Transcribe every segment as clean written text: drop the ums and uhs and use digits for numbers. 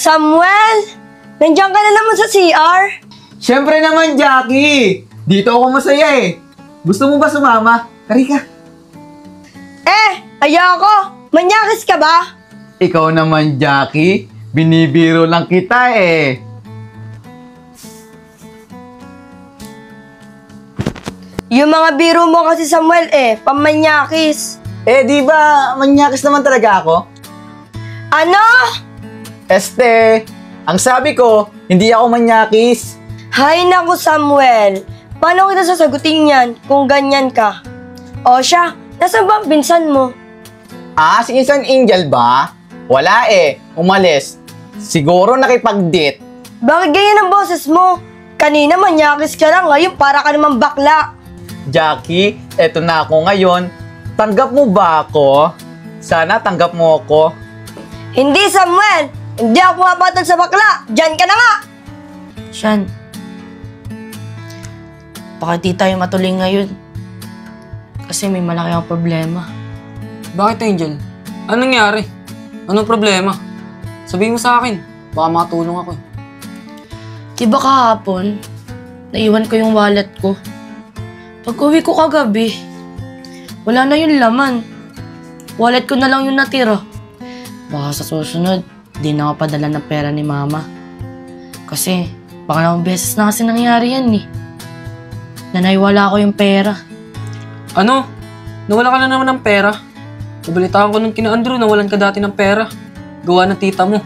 Samuel! Nandiyan ka na naman sa CR? Siyempre naman, Jackie! Dito ako masaya eh. Gusto mo ba sumama? Halika. Ayoko! Manyakis ka ba? Ikaw naman, Jackie. Binibiro lang kita eh. Yung mga biro mo kasi Samuel pamanyakis. Di ba manyakis naman talaga ako? Ano? Ang sabi ko, hindi ako manyakis. Hay naku Samuel, paano kita sasagutin yan kung ganyan ka? O siya, nasaan ba ang pinsan mo? Si Insan Angel ba? Wala umalis. Siguro nakipag-date. Bakit ganyan ang boses mo? Kanina manyakis ka lang, ngayon para ka naman bakla. Jackie, eto na ako ngayon. Tanggap mo ba ako? Sana tanggap mo ako. Hindi Samuel, hindi ako pumapatol sa bakla. Diyan ka na nga. Shan, baka di tayo matuloy ngayon. Kasi may malaki ang problema. Bakit, Angel? Anong nangyari? Anong problema? Sabihin mo sa akin. Baka makatulong ako eh. Diba kahapon, naiwan ko yung wallet ko. Pag-uwi ko kagabi, wala na yung laman. Wallet ko na lang yung natira. Baka sa susunod, di na ako padala ng pera ni Mama. Kasi, baka naman beses na kasi nangyari yan eh. Nanaiwala ko yung pera. Ano? Nawala ka na naman ng pera? Nabalitaan ko nung kina Andrew na walan ka dati ng pera. Gawa ng tita mo.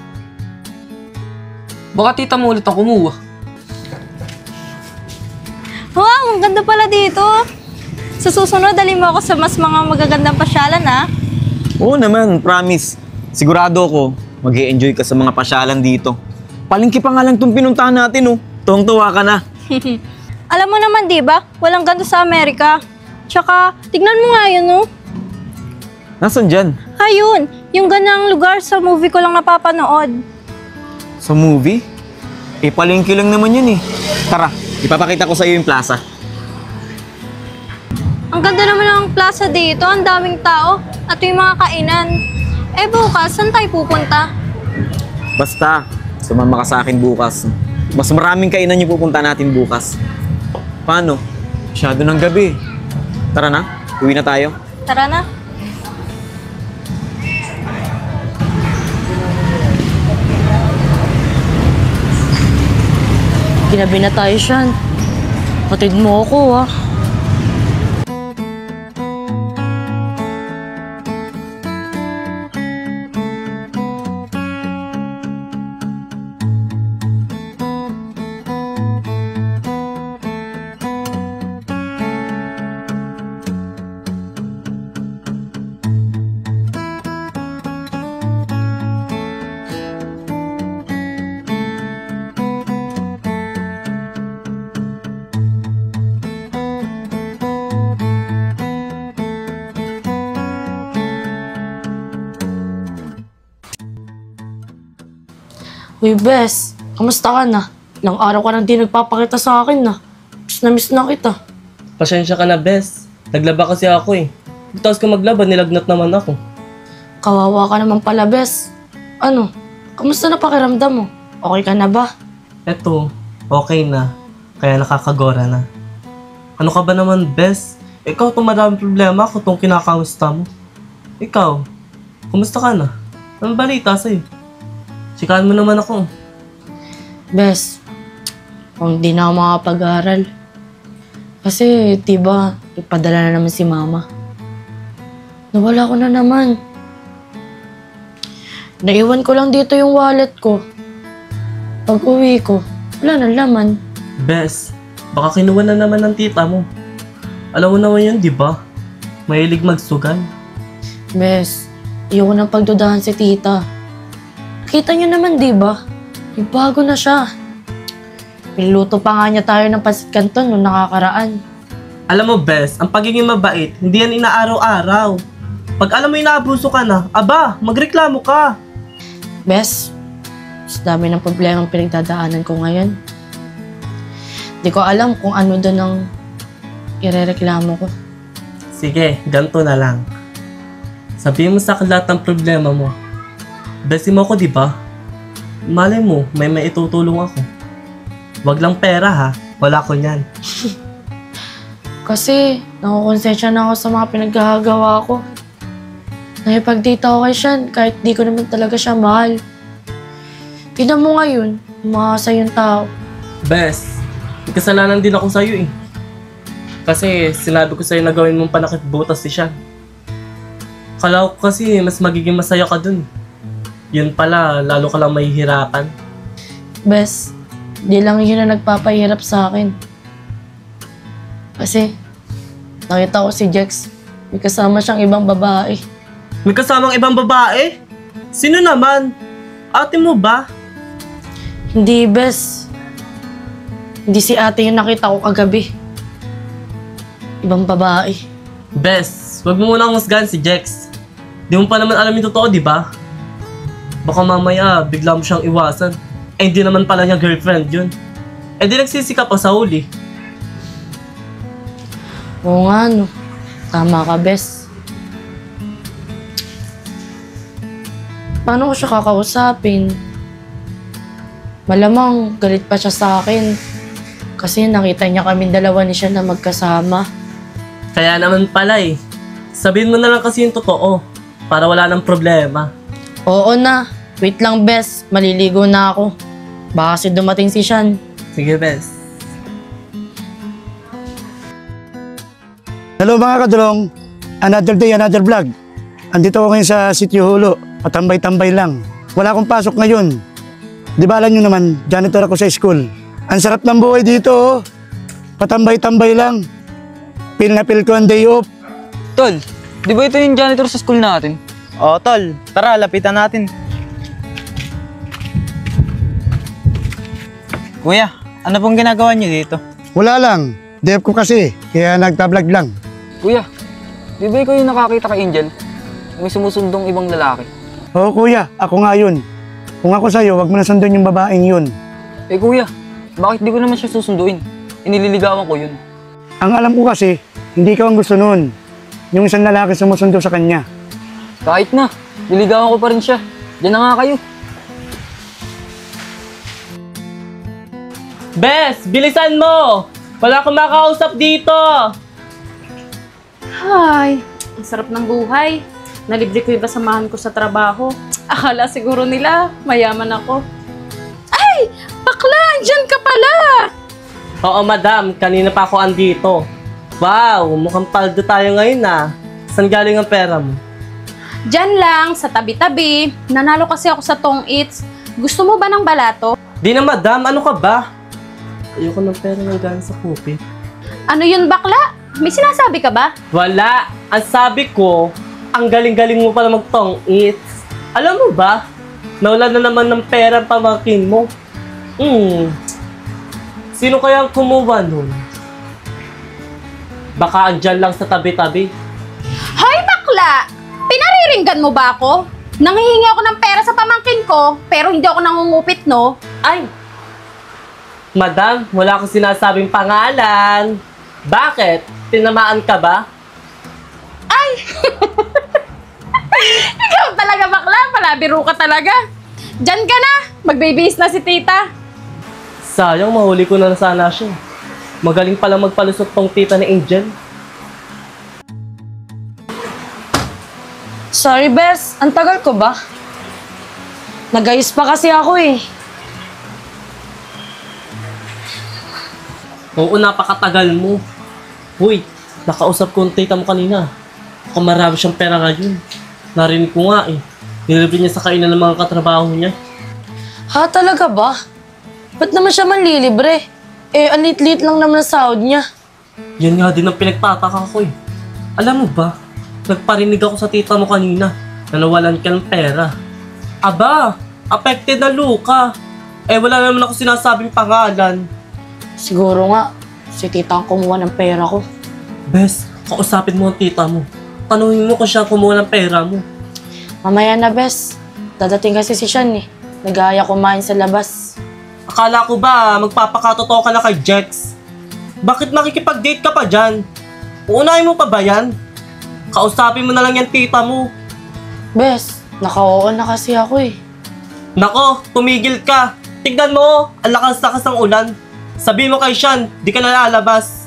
Baka tita mo ulit ang kumuha. Wow, ang ganda pala dito. Sa susunod, dali mo ako sa mas mga magagandang pasyalan, ha? Oo naman, promise. Sigurado ako, mag-i-enjoy ka sa mga pasyalan dito. Palengke pa nga lang itong pinuntahan natin, oh. Tuwang-tuwa ka na. Alam mo naman, di ba? Walang ganito sa Amerika. Tsaka, tignan mo nga yun, oh. Nasaan dyan? Ayun, yung ganang lugar sa movie ko lang napapanood. Sa movie? Palengke lang naman yun, eh. Tara, ipapakita ko sa iyo yung plaza. Ang ganda naman ng plaza dito, ang daming tao, at yung mga kainan. Bukas, saan tayo pupunta? Basta, sumama ka sa akin bukas. Mas maraming kainan yung pupunta natin bukas. Paano? Masyado ng gabi. Tara na, uwi na tayo. Tara na. Ginabi na tayo, Shan. Patid mo ako, ah. Uy, Bes, kamusta ka na? Ilang araw ka nang di nagpapakita sa akin na. Miss na kita. Pasensya ka na, Bes. Naglaba kasi ako eh. Tapos ka maglaba, nilagnat naman ako. Kawawa ka naman pala, Bes. Ano? Kamusta na pakiramdam mo? Okay ka na ba? Eto, okay na. Kaya nakakagora na. Ano ka ba naman, Bes? Ikaw itong maraming problema, ako itong kinakamusta mo. Ikaw, kumusta ka na? Anong balita sa'yo? Chikahan mo naman ako. Bes, kung di na ako makapag-aral. Kasi, diba, ipadala na naman si Mama. Nawala ko na naman. Naiwan ko lang dito yung wallet ko. Pag uwi ko, wala na laman. Bes, baka kinuha na naman ng tita mo. Alam mo naman yun, di ba? Mahilig magsugal. Bes, ayoko nang pagdudahan si tita. Kita niyo naman, di ba? May bago na siya. Niluto pa nga niya tayo ng pasit canton noong nakakaraan. Alam mo, Bes, ang pagiging mabait, hindi yan inaaraw-araw. Pag alam mo inaabuso ka na, aba, magreklamo ka. Bes, mas dami ng problemang pinagdadaanan ko ngayon. Di ko alam kung ano doon ang irereklamo ko. Sige, ganito na lang. Sabihin mo sa akin lahat ng problema mo. Besin mo ako, di ba? Malay mo, may maitutulong ako. Wag lang pera ha, wala ko niyan. Kasi nakukonsensya na ako sa mga pinaggagawa ko. Nakipag-date ako kay Sean kahit di ko naman talaga siya mahal. Tignan mo ngayon, umakasa yung tao. Bes, may kasalanan din ako sa'yo eh. Kasi sinabi ko sa'yo na gawin mong panakitbutas si Sean. Kala ko kasi mas magiging masaya ka dun. Yun pala, lalo ka lang mahihirapan. Bes, di lang yun na nagpapahirap sa akin. Kasi, nakita ko si Jex, may kasama siyang ibang babae. May kasamang ibang babae? Sino naman? Ate mo ba? Hindi, Bes. Hindi si ate yung nakita ko kagabi. Ibang babae. Bes, wag mo munang husgahan si Jex. Di mo pa naman alam yung totoo, di ba? Baka mamaya, bigla mo siyang iwasan. Eh, hindi naman pala niya girlfriend yun. Eh, di nagsisika pa sa huli. Oo nga, no. Tama ka, Bes. Paano ko siya kakausapin? Malamang galit pa siya sa akin. Kasi nakita niya kami dalawa ni siya na magkasama. Kaya naman pala eh. Sabihin mo na lang kasi yung totoo. Para wala nang problema. Oo na. Wait lang, Bes. Maliligo na ako. Baka kasi dumating si Sean. Sige, Bes. Hello mga kadulong, another day, another vlog. Andito ako ngayon sa Sitio Hulo, patambay-tambay lang. Wala akong pasok ngayon. Di ba alam nyo naman, janitor ako sa school. Ang sarap ng buhay dito, oh. Patambay-tambay lang. Feel na feel ko ang day off. Tol, di ba ito yung janitor sa school natin? Oo, tol. Tara, lapitan natin. Kuya, ano pong ginagawa niyo dito? Wala lang, day off ko kasi, kaya nagpa-vlog lang. Kuya, di ba ikaw yung nakakita kay Angel? May sumusundong ibang lalaki. Oo kuya, ako nga yun. Kung ako sa'yo, wag mo na sundin yung babaeng yun. Eh kuya, bakit di ko naman siya susunduin? Inililigawan ko yun. Ang alam ko kasi, hindi ka ang gusto nun. Yung isang lalaki sumusundo sa kanya. Kahit na, niligawan ko pa rin siya. Diyan na nga kayo. Bes, bilisan mo! Wala akong makausap dito! Ay, ang sarap ng buhay. Nalibre ko yung kasamahan ko sa trabaho. Akala siguro nila, mayaman ako. Ay! Bakla! Andyan ka pala! Oo, madam. Kanina pa ako andito. Wow, mukhang paldo tayo ngayon ah. Saan galing ang pera mo? Diyan lang, sa tabi-tabi. Nanalo kasi ako sa Tong Eats. Gusto mo ba ng balato? Di na madam, ano ka ba? Ayoko ng pera ng galing sa kupi. Ano yun, bakla? May sinasabi ka ba? Wala. Ang sabi ko, ang galing-galing mo pala mag-Tong Eats. Alam mo ba, nawala na naman ng pera ang pamangkin mo. Sino kaya ang kumuha nun? Baka andyan lang sa tabi-tabi. Hoy, bakla! Pinariringgan mo ba ako? Nanghihingi ako ng pera sa pamangkin ko, pero hindi ako nangungupit, no? Ay! Madam, wala akong sinasabing pangalan. Bakit? Tinamaan ka ba? Ikaw talaga, bakla. Palabiro ka talaga. Diyan ka na. Magbibihis na si tita. Sayang, mahuli ko na sana siya. Magaling pala magpalusot tong tita ni Angel. Sorry, Bes. Ang tagal ko ba? Nagayos pa kasi ako eh. Oo, napakatagal mo. Uy, nakausap ko ang tita mo kanina. Baka marami siyang pera ngayon. Narinig ko nga eh. Nilibre niya sa kainan ng mga katrabaho niya. Ha, talaga ba? Ba't naman siya manlilibre? Eh, ang lit-lit lang naman ang sahod niya. Yan nga din ang pinagtataka ko eh. Alam mo ba, nagparinig ako sa tita mo kanina na nawalan ka ng pera. Aba, affected na luka. Eh, wala naman ako sinasabing pangalan. Siguro nga, si tita ang kumuha ng pera ko. Bes, kausapin mo ang tita mo. Tanungin mo kung siya ang kumuha ng pera mo. Mamaya na, Bes. Dadating kasi si Sean eh. Nag-aaya kumain sa labas. Akala ko ba magpapakatotoo ka na kay Jex? Bakit makikipag-date ka pa dyan? Uunahin mo pa ba yan? Kausapin mo na lang yan tita mo. Bes, naka-oo na kasi ako eh. Nako, tumigil ka. Tignan mo, ang lakas-lakas ng ulan. Sabi mo kay Sean, di ka na lalabas.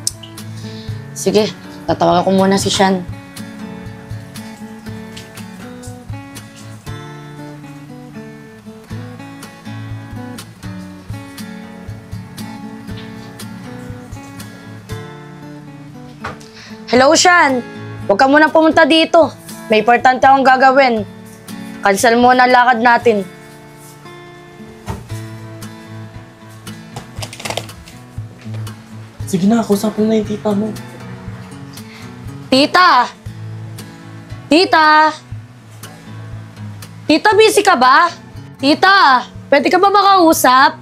Sige, tatawagan ko muna si Sean. Hello, Sean. Huwag ka muna pumunta dito. May importante akong gagawin. Cancel muna ang lakad natin. Sige na, kausapin na yung tita mo. Tita! Tita! Tita, busy ka ba? Tita, pwede ka ba makausap?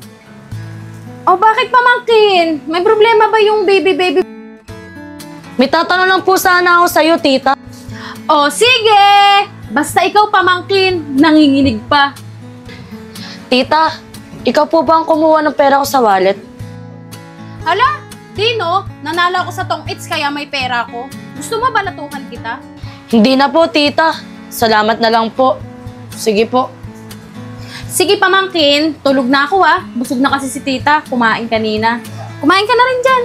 O bakit pamangkin? May problema ba yung baby? May tatanong lang po sana ako sa'yo, tita. O sige! Basta ikaw pamangkin, nanginginig pa. Tita, ikaw po ba ang kumuha ng pera ko sa wallet? Hala, Dino, nanalo ako sa Tong Its kaya may pera ko. Gusto mo balatuhan kita? Hindi na po, tita. Salamat na lang po. Sige po. Sige pamangkin, tulog na ako ah. Busog na kasi si tita, kumain kanina. Kumain ka na rin dyan.